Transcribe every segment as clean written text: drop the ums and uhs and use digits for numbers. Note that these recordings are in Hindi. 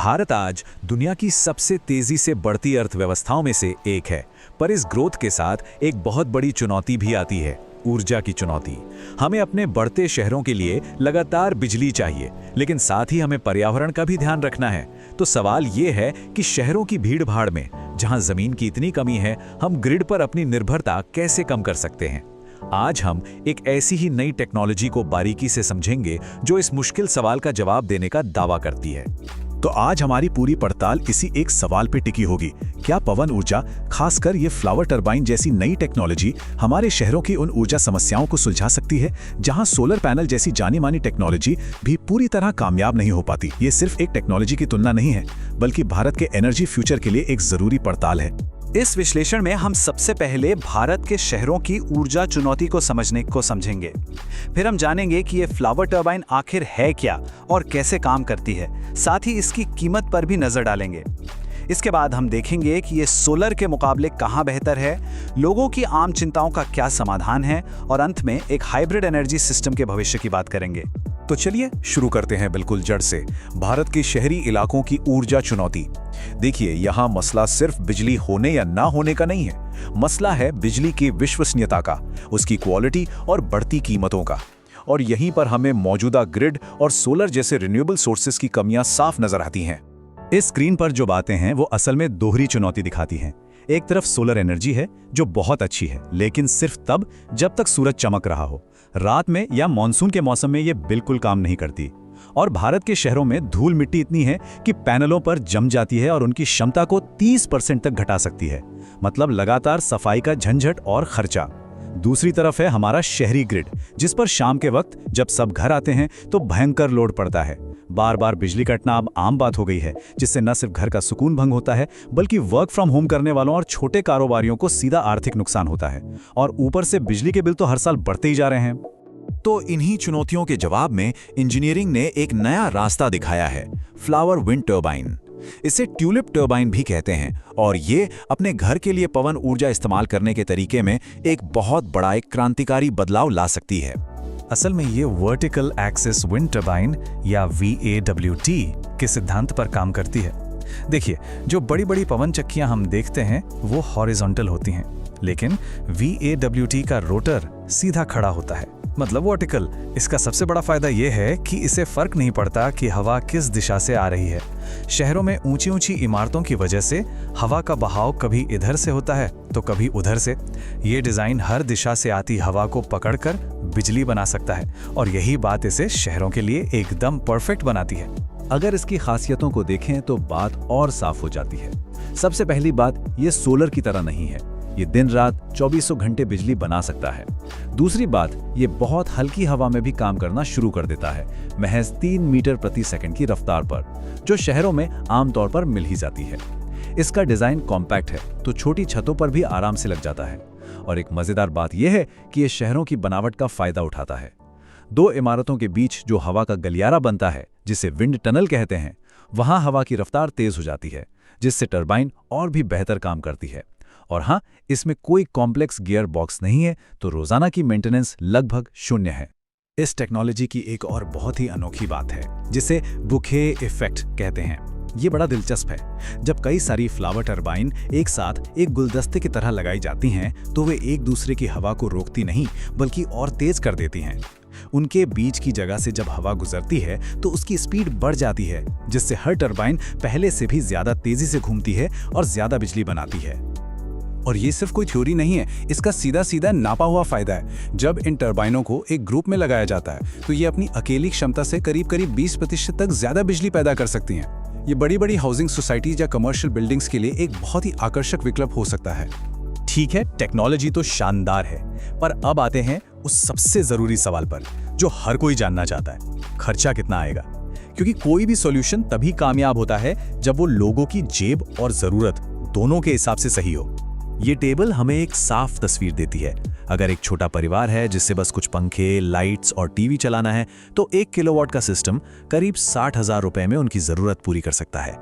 भारत आज दुनिया की सबसे तेजी से बढ़ती अर्थव्यवस्थाओं में से एक है, पर इस ग्रोथ के साथ एक बहुत बड़ी चुनौती भी आती है, ऊर्जा की चुनौती। हमें अपने बढ़ते शहरों के लिए लगातार बिजली चाहिए, लेकिन साथ ही हमें पर्यावरण का भी ध्यान रखना है। तो सवाल ये है कि शहरों की भीड़-भाड़ में, जहां जमीन की इतनी कमी है, हम ग्रिड पर अपनी निर्भरता कैसे कम कर सकते हैं। आज हम एक ऐसी ही नई टेक्नोलॉजी को बारीकी से समझेंगे जो इस मुश्किल सवाल का जवाब देने का दावा करती है। तो आज हमारी पूरी पड़ताल इसी एक सवाल पे टिकी होगी, क्या पवन ऊर्जा, खासकर ये फ्लावर टरबाइन जैसी नई टेक्नोलॉजी हमारे शहरों की उन ऊर्जा समस्याओं को सुलझा सकती है जहां सोलर पैनल जैसी जानी मानी टेक्नोलॉजी भी पूरी तरह कामयाब नहीं हो पाती। ये सिर्फ एक टेक्नोलॉजी की तुलना नहीं है, बल्कि भारत के एनर्जी फ्यूचर के लिए एक जरूरी पड़ताल है। इस विश्लेषण में हम सबसे पहले भारत के शहरों की ऊर्जा चुनौती को समझने को समझेंगे। फिर हम जानेंगे कि ये फ्लावर टरबाइन आखिर है क्या और कैसे काम करती है। साथ ही इसकी कीमत पर भी नजर डालेंगे। इसके बाद हम देखेंगे कि ये सोलर के मुकाबले कहाँ बेहतर है, लोगों की आम चिंताओं का क्या समाधान है, और अंत में एक हाइब्रिड एनर्जी सिस्टम के भविष्य की बात करेंगे। तो चलिए शुरू करते हैं बिल्कुल जड़ से, भारत के शहरी इलाकों की ऊर्जा चुनौती। देखिए, यहाँ मसला सिर्फ बिजली होने या ना होने का नहीं है, मसला है बिजली की विश्वसनीयता का, उसकी क्वालिटी और बढ़ती कीमतों का। और यहीं पर हमें मौजूदा ग्रिड और सोलर जैसे रिन्यूएबल सोर्सेज की कमियां साफ नजर आती हैं। इस स्क्रीन पर जो बातें हैं वो असल में दोहरी चुनौती दिखाती हैं। एक तरफ सोलर एनर्जी है जो बहुत अच्छी है, लेकिन सिर्फ तब जब तक सूरज चमक रहा हो। रात में या मानसून के मौसम में ये बिल्कुल काम नहीं करती। और भारत के शहरों में धूल मिट्टी इतनी है कि पैनलों पर जम जाती है और उनकी क्षमता को 30% तक घटा सकती है। मतलब लगातार सफाई का झंझट और खर्चा। दूसरी तरफ है हमारा शहरी ग्रिड, जिस पर शाम के वक्त जब सब घर आते हैं तो भयंकर लोड पड़ता है। बार बार बिजली कटना अब आम बात हो गई है, जिससे न सिर्फ घर का सुकून भंग होता है, बल्कि वर्क फ्रॉम होम करने वालों और छोटे कारोबारियों को सीधा आर्थिक नुकसान होता है। और ऊपर से बिजली के बिल तो हर साल बढ़ते ही जा रहे हैं। तो इन्हीं चुनौतियों के जवाब में इंजीनियरिंग ने एक नया रास्ता दिखाया है, फ्लावर विंड टर्बाइन। इसे ट्यूलिप टर्बाइन भी कहते हैं, और ये अपने घर के लिए पवन ऊर्जा इस्तेमाल करने के तरीके में एक बहुत बड़ा एक क्रांतिकारी बदलाव ला सकती है। असल में ये वर्टिकल एक्सिस विंड टर्बाइन या VAWT के सिद्धांत पर काम करती है। देखिए, जो बड़ी बड़ी पवन चक्कियां हम देखते हैं वो हॉरिजॉन्टल होती हैं, लेकिन VAWT का रोटर सीधा खड़ा होता है, मतलब वर्टिकल। इसका सबसे बड़ा फायदा यह है कि इसे फर्क नहीं पड़ता कि हवा किस दिशा से आ रही है। शहरों में ऊंची ऊंची इमारतों की वजह से हवा का बहाव कभी इधर से होता है तो कभी उधर से। ये डिजाइन हर दिशा से आती हवा को पकड़कर बिजली बना सकता है, और यही बात इसे शहरों के लिए एकदम परफेक्ट बनाती है। अगर इसकी खासियतों को देखें तो बात और साफ हो जाती है। सबसे पहली बात, ये सोलर की तरह नहीं है, ये दिन रात 2400 घंटे बिजली बना सकता है। दूसरी बात, ये बहुत हल्की हवा में भी काम करना शुरू कर देता है, महज 3 मीटर प्रति सेकंड की रफ्तार पर, जो शहरों में आमतौर पर मिल ही जाती है। इसका डिजाइन कॉम्पैक्ट है, तो छोटी छतों पर भी आराम से लग जाता है। और एक मजेदार बात यह है कि ये शहरों की बनावट का फायदा उठाता है। 2 इमारतों के बीच जो हवा का गलियारा बनता है, जिसे विंड टनल कहते हैं, वहां हवा की रफ्तार तेज हो जाती है, जिससे टरबाइन और भी बेहतर काम करती है। और हाँ, इसमें कोई कॉम्प्लेक्स गियर बॉक्स नहीं है, तो रोजाना की मेंटेनेंस लगभग 0 है। इस टेक्नोलॉजी की एक और बहुत ही अनोखी बात है, जिसे बुके इफेक्ट कहते हैं। ये बड़ा दिलचस्प है। जब कई सारी फ्लावर टरबाइन एक साथ एक गुलदस्ते की तरह लगाई जाती हैं, तो वे एक दूसरे की हवा को रोकती नहीं, बल्कि और तेज कर देती हैं। उनके बीच की जगह से जब हवा गुजरती है तो उसकी स्पीड बढ़ जाती है, जिससे हर टरबाइन पहले से भी ज्यादा तेजी से घूमती है और ज्यादा बिजली बनाती है। और ये सिर्फ कोई थ्योरी नहीं है, इसका सीधा सीधा नापा हुआ फायदा है। जब इन टरबाइनों को एक ग्रुप में लगाया जाता है तो ये अपनी अकेली क्षमता से करीब 20% तक ज्यादा बिजली पैदा कर सकती हैं। ये बड़ी बड़ी हाउसिंग सोसाइटीज या कमर्शियल बिल्डिंग्स के लिए एक बहुत ही आकर्षक विकल्प हो सकता है। ठीक है, टेक्नोलॉजी तो शानदार है, पर अब आते हैं उस सबसे जरूरी सवाल पर जो हर कोई जानना चाहता है, खर्चा कितना आएगा। क्योंकि कोई भी सॉल्यूशन तभी कामयाब होता है जब वो लोगों की जेब और जरूरत दोनों के हिसाब से सही हो। ये टेबल हमें एक साफ तस्वीर देती है। अगर एक छोटा परिवार है जिससे बस कुछ पंखे, लाइट्स और टीवी चलाना है, तो 1 किलोवाट का सिस्टम करीब 60,000 रुपए में उनकी जरूरत पूरी कर सकता है।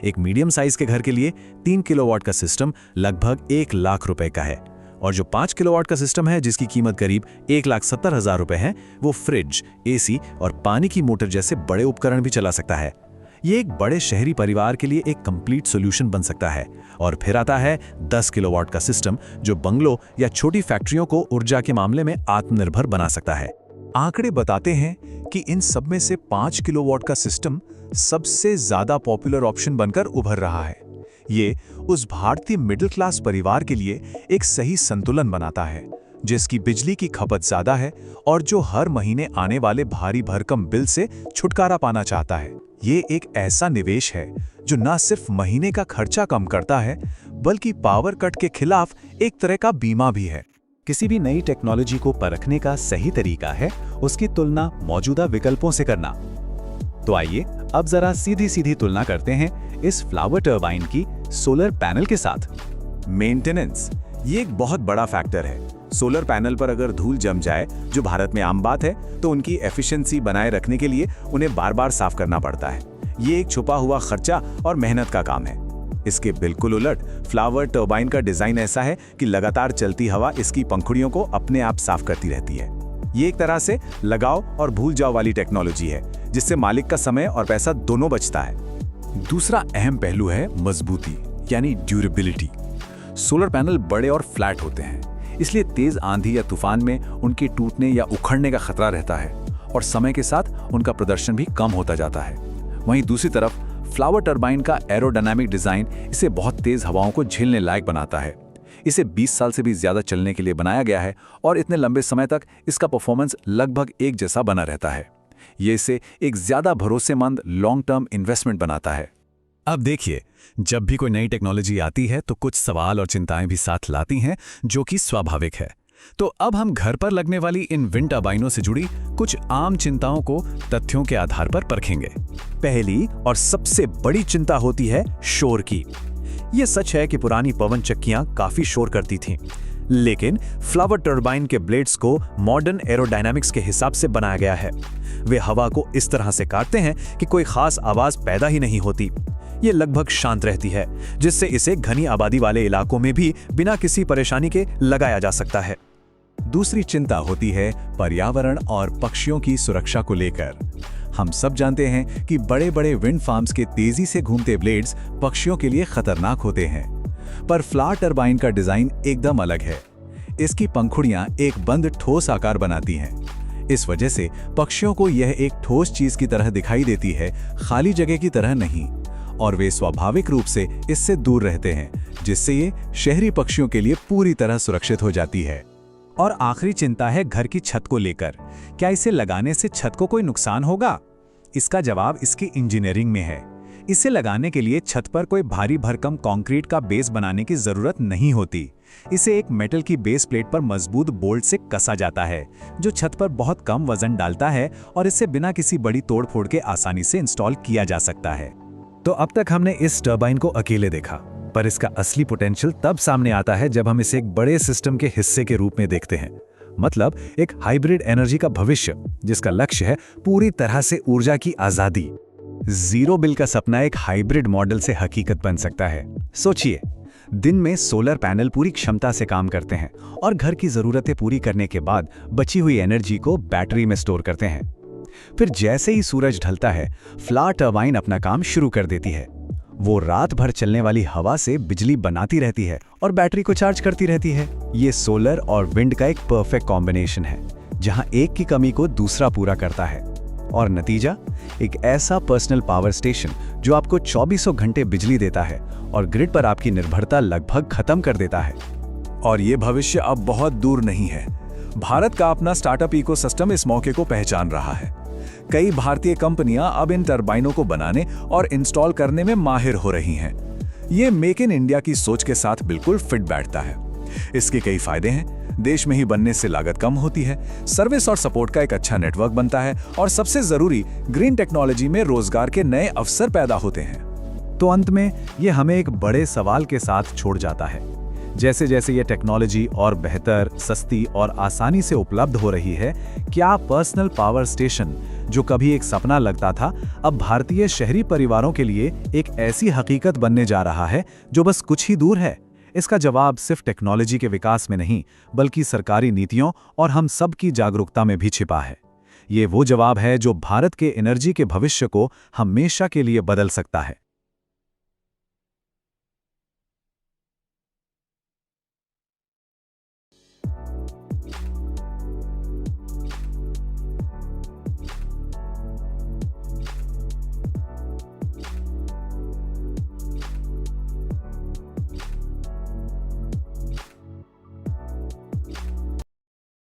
एक मीडियम साइज के घर के लिए 3 किलोवाट का सिस्टम लगभग 1 लाख रुपए का है, और जो 5 किलोवाट का सिस्टम है, जिसकी कीमत करीब 1,70,000 रुपए है, वो फ्रिज, AC और पानी की मोटर जैसे बड़े उपकरण भी चला सकता है। ये एक बड़े शहरी परिवार के लिए एक कंप्लीट सॉल्यूशन बन सकता है। और फिर आता है 10 किलोवाट का सिस्टम, जो बंगलों या छोटी फैक्ट्रियों को ऊर्जा के मामले में आत्मनिर्भर बना सकता है। आंकड़े बताते हैं कि इन सब में से 5 किलोवाट का सिस्टम सबसे ज्यादा पॉपुलर ऑप्शन बनकर उभर रहा है। ये उस भारतीय मिडिल क्लास परिवार के लिए एक सही संतुलन बनाता है, जिसकी बिजली की खपत ज्यादा है और जो हर महीने आने वाले भारी भरकम बिल से छुटकारा पाना चाहता है। ये एक ऐसा निवेश है जो न सिर्फ महीने का खर्चा कम करता है, बल्कि पावर कट के खिलाफ एक तरह का बीमा भी है। किसी भी नई टेक्नोलॉजी को परखने का सही तरीका है उसकी तुलना मौजूदा विकल्पों से करना। तो आइए अब जरा सीधी सीधी तुलना करते हैं इस फ्लावर टरबाइन की सोलर पैनल के साथ। मेंटेनेंस ये एक बहुत बड़ा फैक्टर है। सोलर पैनल पर अगर धूल जम जाए, जो भारत में आम बात है, तो उनकी एफिशिएंसी बनाए रखने के लिए उन्हें बार बार साफ करना पड़ता है। ये एक छुपा हुआ खर्चा और मेहनत का काम है। इसके बिल्कुल उलट फ्लावर टरबाइन का डिजाइन ऐसा है कि लगातार चलती हवा इसकी पंखुड़ियों को अपने आप साफ करती रहती है। ये एक तरह से लगाओ और भूल जाओ वाली टेक्नोलॉजी है, जिससे मालिक का समय और पैसा दोनों बचता है। दूसरा अहम पहलू है मजबूती, यानी ड्यूरेबिलिटी। सोलर पैनल बड़े और फ्लैट होते हैं, इसलिए तेज आंधी या तूफान में उनके टूटने या उखड़ने का खतरा रहता है और समय के साथ उनका प्रदर्शन भी कम होता जाता है। वहीं दूसरी तरफ फ्लावर टरबाइन का एरोडायनामिक डिजाइन इसे बहुत तेज हवाओं को झेलने लायक बनाता है। इसे 20 साल से भी ज्यादा चलने के लिए बनाया गया है और इतने लंबे समय तक इसका परफॉर्मेंस लगभग एक जैसा बना रहता है। ये इसे एक ज्यादा भरोसेमंद लॉन्ग टर्म इन्वेस्टमेंट बनाता है। अब देखिए, जब भी कोई नई टेक्नोलॉजी आती है तो कुछ सवाल और चिंताएं भी साथ लाती हैं, जो कि स्वाभाविक है। तो अब हम घर पर लगने वाली इन विंड टरबाइनों से जुड़ी कुछ आम चिंताओं को तथ्यों के आधार पर परखेंगे। पहली और सबसे बड़ी चिंता होती है शोर की। ये सच है कि पुरानी पवन चक्कियां काफी शोर करती थीं, लेकिन फ्लावर टरबाइन के ब्लेड्स को मॉडर्न एरोडायनामिक्स के हिसाब से बनाया गया है। वे हवा को इस तरह से काटते हैं कि कोई खास आवाज पैदा ही नहीं होती। ये लगभग शांत रहती है, जिससे इसे घनी आबादी वाले इलाकों में भी बिना किसी परेशानी के लगाया जा सकता है। दूसरी चिंता होती है पर्यावरण और पक्षियों की सुरक्षा को लेकर। हम सब जानते हैं कि बड़े बड़े विंड फार्म्स के तेजी से घूमते ब्लेड्स पक्षियों के लिए खतरनाक होते हैं, पर फ्लावर टरबाइन का डिजाइन एकदम अलग है। इसकी पंखुड़ियां एक बंद ठोस आकार बनाती हैं। इस वजह से पक्षियों को यह एक ठोस चीज की तरह दिखाई देती है, खाली जगह की तरह नहीं, और वे स्वाभाविक रूप से इससे दूर रहते हैं, जिससे ये शहरी पक्षियों के लिए पूरी तरह सुरक्षित हो जाती है। और आखिरी चिंता है घर की छत को लेकर। क्या इसे लगाने से छत को कोई नुकसान होगा? इसका जवाब इसकी इंजीनियरिंग में है। इसे लगाने के लिए छत पर कोई भारी भरकम कंक्रीट का बेस बनाने की जरूरत नहीं होती। इसे एक मेटल की बेस प्लेट पर मजबूत बोल्ट से कसा जाता है, जो छत पर बहुत कम वजन डालता है और इसे बिना किसी बड़ी तोड़फोड़ के आसानी से इंस्टॉल किया जा सकता है। तो अब तक हमने इस टरबाइन को अकेले देखा, पर इसका असली पोटेंशियल तब सामने आता है जब हम इसे एक बड़े सिस्टम के हिस्से के रूप में देखते हैं। मतलब एक हाइब्रिड एनर्जी का भविष्य, जिसका लक्ष्य है पूरी तरह से ऊर्जा की आजादी। जीरो बिल का सपना एक हाइब्रिड मॉडल से हकीकत बन सकता है। सोचिए, दिन में सोलर पैनल पूरी क्षमता से काम करते हैं और घर की जरूरतें पूरी करने के बाद बची हुई एनर्जी को बैटरी में स्टोर करते हैं। फिर जैसे ही सूरज ढलता है, फ्लावर टरबाइन अपना काम शुरू कर देती है। वो रात भर चलने वाली हवा से बिजली बनाती रहती है और बैटरी को चार्ज करती रहती है। ये सोलर और विंड का एक परफेक्ट कॉम्बिनेशन है, जहां एक की कमी को दूसरा पूरा करता है। और नतीजा, एक ऐसा पर्सनल पावर स्टेशन जो आपको 24 घंटे बिजली देता है और ग्रिड पर आपकी निर्भरता लगभग खत्म कर देता है। और ये भविष्य अब बहुत दूर नहीं है। भारत का अपना स्टार्टअप इकोसिस्टम इस मौके को पहचान रहा है। कई भारतीय कंपनियां अब इन टरबाइनों को बनाने और इंस्टॉल करने में माहिर हो रही हैं। ये मेक इन इंडिया की सोच के साथ बिल्कुल फिट बैठता है। इसके कई फायदे हैं। देश में ही बनने से लागत कम होती है, सर्विस और सपोर्ट का एक अच्छा नेटवर्क बनता है, और सबसे जरूरी, ग्रीन टेक्नोलॉजी में रोजगार के नए अवसर पैदा होते हैं। तो अंत में ये हमें एक बड़े सवाल के साथ छोड़ जाता है। जैसे जैसे ये टेक्नोलॉजी और बेहतर, सस्ती और आसानी से उपलब्ध हो रही है, क्या पर्सनल पावर स्टेशन, जो कभी एक सपना लगता था, अब भारतीय शहरी परिवारों के लिए एक ऐसी हकीकत बनने जा रहा है जो बस कुछ ही दूर है? इसका जवाब सिर्फ टेक्नोलॉजी के विकास में नहीं, बल्कि सरकारी नीतियों और हम सब की जागरूकता में भी छिपा है। ये वो जवाब है जो भारत के एनर्जी के भविष्य को हमेशा के लिए बदल सकता है।